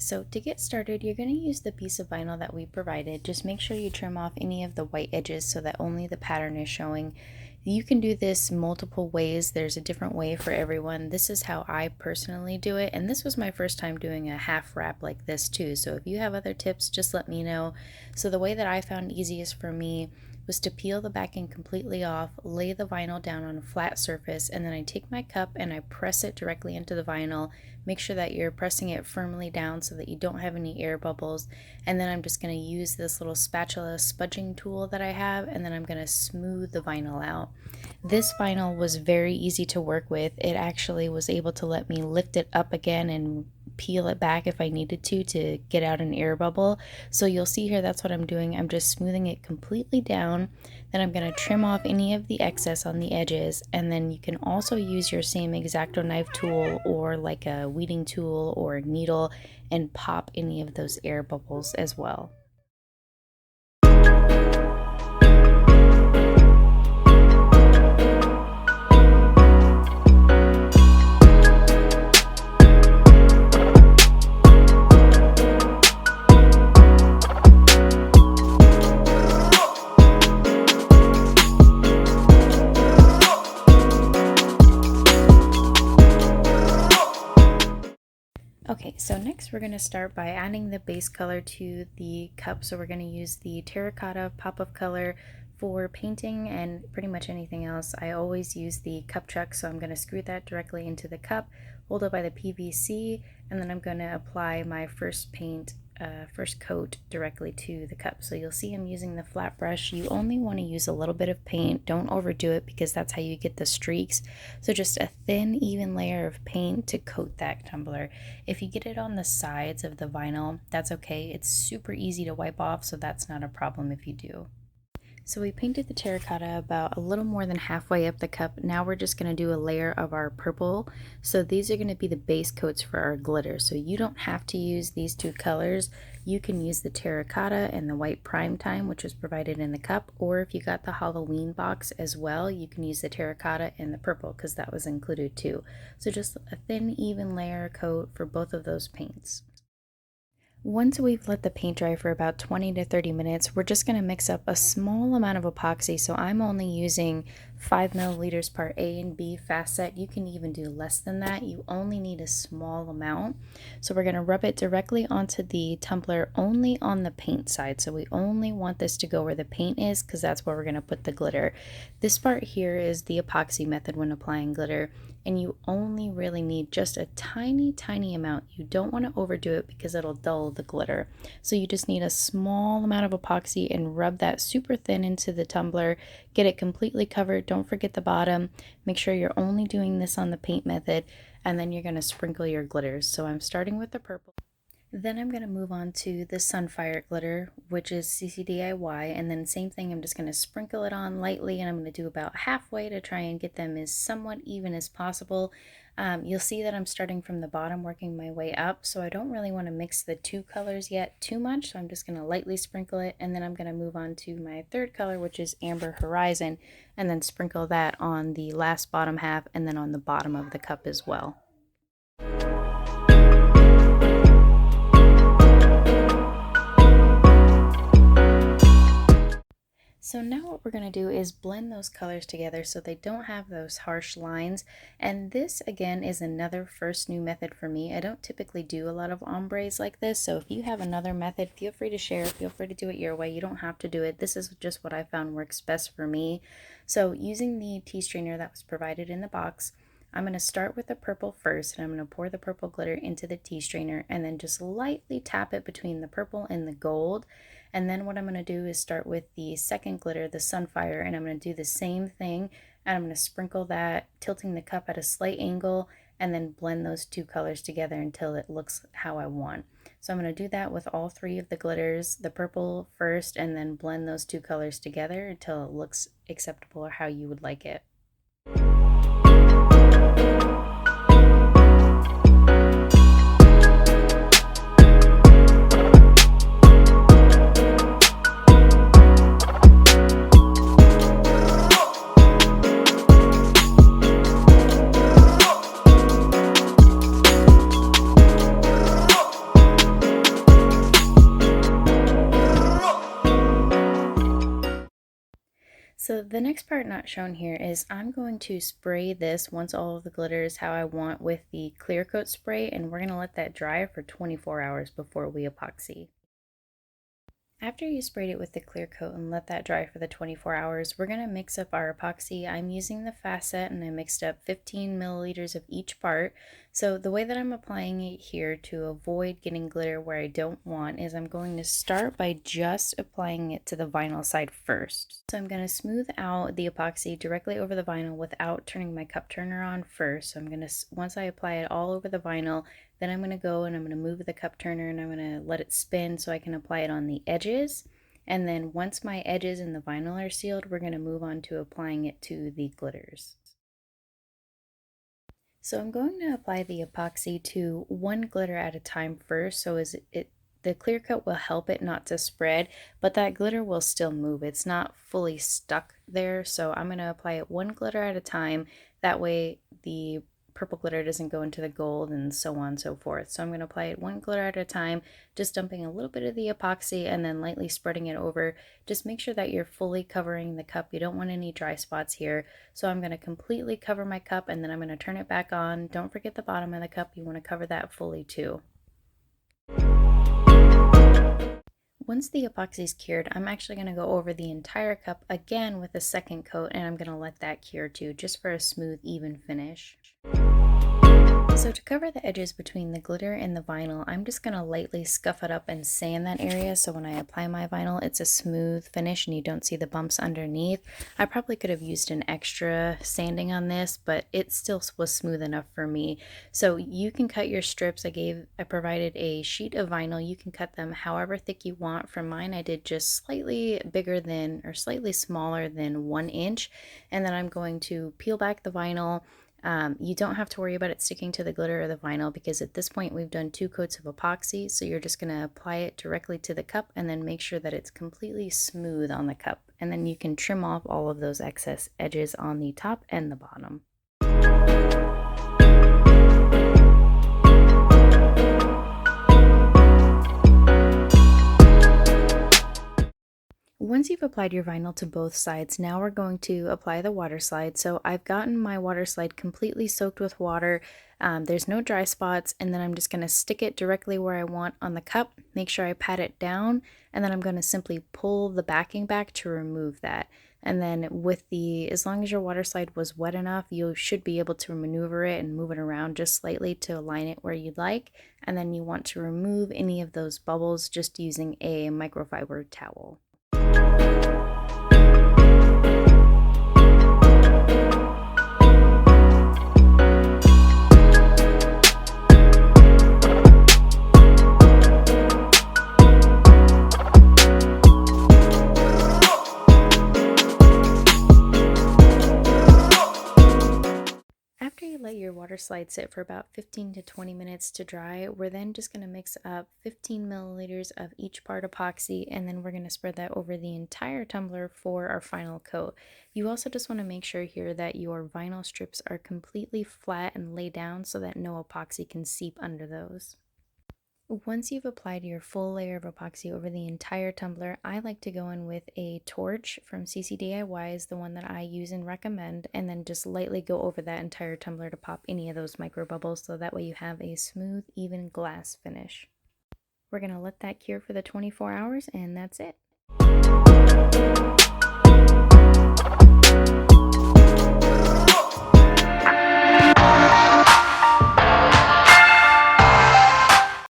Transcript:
So to get started, you're going to use the piece of vinyl that we provided. Just make sure you trim off any of the white edges so that only the pattern is showing. You can do this multiple ways. There's a different way for everyone. This is how I personally do it, and this was my first time doing a half wrap like this too. So if you have other tips, just let me know. So the way that I found easiest for me was to peel the backing completely off, lay the vinyl down on a flat surface, and then I take my cup and I press it directly into the vinyl. Make sure that you're pressing it firmly down so that you don't have any air bubbles. And then I'm just going to use this little spatula spudging tool that I have, and then I'm going to smooth the vinyl out. This vinyl was very easy to work with. It actually was able to let me lift it up again and peel it back if I needed to get out an air bubble. So you'll see here that's what I'm doing. I'm just smoothing it completely down. Then I'm going to trim off any of the excess on the edges, and then you can also use your same X-Acto knife tool or like a weeding tool or a needle and pop any of those air bubbles as well. Okay, so next we're going to start by adding the base color to the cup. So we're going to use the terracotta pop of color for painting and pretty much anything else. I always use the cup chuck, so I'm going to screw that directly into the cup, hold it by the PVC, and then I'm going to apply my first coat directly to the cup. So you'll see I'm using the flat brush. You only want to use a little bit of paint. Don't overdo it because that's how you get the streaks. So just a thin, even layer of paint to coat that tumbler. If you get it on the sides of the vinyl, that's okay. It's super easy to wipe off, so that's not a problem if you do. So we painted the terracotta about a little more than halfway up the cup. Now we're just going to do a layer of our purple. So these are going to be the base coats for our glitter. So you don't have to use these two colors. You can use the terracotta and the white prime time, which was provided in the cup. Or if you got the Halloween box as well, you can use the terracotta and the purple because that was included too. So just a thin, even layer coat for both of those paints. Once we've let the paint dry for about 20 to 30 minutes, we're just going to mix up a small amount of epoxy. So I'm only using 5 milliliters part A and B fast set. You can even do less than that. You only need a small amount. So we're going to rub it directly onto the tumbler only on the paint side. So we only want this to go where the paint is because that's where we're going to put the glitter. This part here is the epoxy method when applying glitter. And you only really need just a tiny amount. You don't want to overdo it because it'll dull the glitter. So you just need a small amount of epoxy and rub that super thin into the tumbler. Get it completely covered. Don't forget the bottom. Make sure you're only doing this on the paint method, and then you're going to sprinkle your glitters. So I'm starting with the purple. Then I'm going to move on to the Sunfire glitter, which is CCDIY, and then same thing, I'm just going to sprinkle it on lightly, and I'm going to do about halfway to try and get them as somewhat even as possible. You'll see that I'm starting from the bottom, working my way up, so I don't really want to mix the two colors yet too much, so I'm just going to lightly sprinkle it, and then I'm going to move on to my third color, which is Amber Horizon, and then sprinkle that on the last bottom half, and then on the bottom of the cup as well. So now what we're going to do is blend those colors together so they don't have those harsh lines. And this again is another first new method for me. I don't typically do a lot of ombres like this, so if you have another method, feel free to share. Feel free to do it your way. You don't have to do it. This is just what I found works best for me. So using the tea strainer that was provided in the box, I'm going to start with the purple first, and I'm going to pour the purple glitter into the tea strainer and then just lightly tap it between the purple and the gold. And then what I'm going to do is start with the second glitter, the Sunfire, and I'm going to do the same thing, and I'm going to sprinkle that, tilting the cup at a slight angle, and then blend those two colors together until it looks how I want. So I'm going to do that with all three of the glitters, the purple first, and then blend those two colors together until it looks acceptable or how you would like it. So the next part not shown here is I'm going to spray this once all of the glitter is how I want with the clear coat spray, and we're going to let that dry for 24 hours before we epoxy. After you sprayed it with the clear coat and let that dry for the 24 hours, we're going to mix up our epoxy. I'm using the facet and I mixed up 15 milliliters of each part. So the way that I'm applying it here to avoid getting glitter where I don't want is I'm going to start by just applying it to the vinyl side first. So I'm going to smooth out the epoxy directly over the vinyl without turning my cup turner on first. So I'm going to, once I apply it all over the vinyl, then I'm going to go and I'm going to move the cup turner and I'm going to let it spin so I can apply it on the edges. And then once my edges and the vinyl are sealed, we're going to move on to applying it to the glitters. So I'm going to apply the epoxy to one glitter at a time first, so the clear coat will help it not to spread, but that glitter will still move. It's not fully stuck there, so I'm going to apply it one glitter at a time. That way the purple glitter doesn't go into the gold and so on and so forth. So I'm going to apply it one glitter at a time, just dumping a little bit of the epoxy and then lightly spreading it over. Just make sure that you're fully covering the cup. You don't want any dry spots here. So I'm going to completely cover my cup and then I'm going to turn it back on. Don't forget the bottom of the cup. You want to cover that fully too. Once the epoxy is cured, I'm actually going to go over the entire cup again with a second coat and I'm going to let that cure too, just for a smooth, even finish. So to cover the edges between the glitter and the vinyl, I'm just going to lightly scuff it up and sand that area so when I apply my vinyl, it's a smooth finish and you don't see the bumps underneath. I probably could have used an extra sanding on this, but it still was smooth enough for me. So you can cut your strips. I provided a sheet of vinyl. You can cut them however thick you want. For mine, I did just slightly bigger than or slightly smaller than 1 inch. And then I'm going to peel back the vinyl. You don't have to worry about it sticking to the glitter or the vinyl because at this point we've done 2 coats of epoxy, so you're just going to apply it directly to the cup and then make sure that it's completely smooth on the cup, and then you can trim off all of those excess edges on the top and the bottom. Once you've applied your vinyl to both sides, now we're going to apply the water slide. So I've gotten my water slide completely soaked with water. There's no dry spots, and then I'm just going to stick it directly where I want on the cup, make sure I pat it down, and then I'm going to simply pull the backing back to remove that. And then as long as your water slide was wet enough, you should be able to maneuver it and move it around just slightly to align it where you'd like. And then you want to remove any of those bubbles just using a microfiber towel. After you let your water slide sit for about 15 to 20 minutes to dry, we're then just going to mix up 15 milliliters of each part epoxy, and then we're going to spread that over the entire tumbler for our final coat. You also just want to make sure here that your vinyl strips are completely flat and laid down so that no epoxy can seep under those. Once you've applied your full layer of epoxy over the entire tumbler, I like to go in with a torch from CC DIY, is the one that I use and recommend, and then just lightly go over that entire tumbler to pop any of those micro bubbles so that way you have a smooth, even glass finish. We're going to let that cure for the 24 hours, and that's it.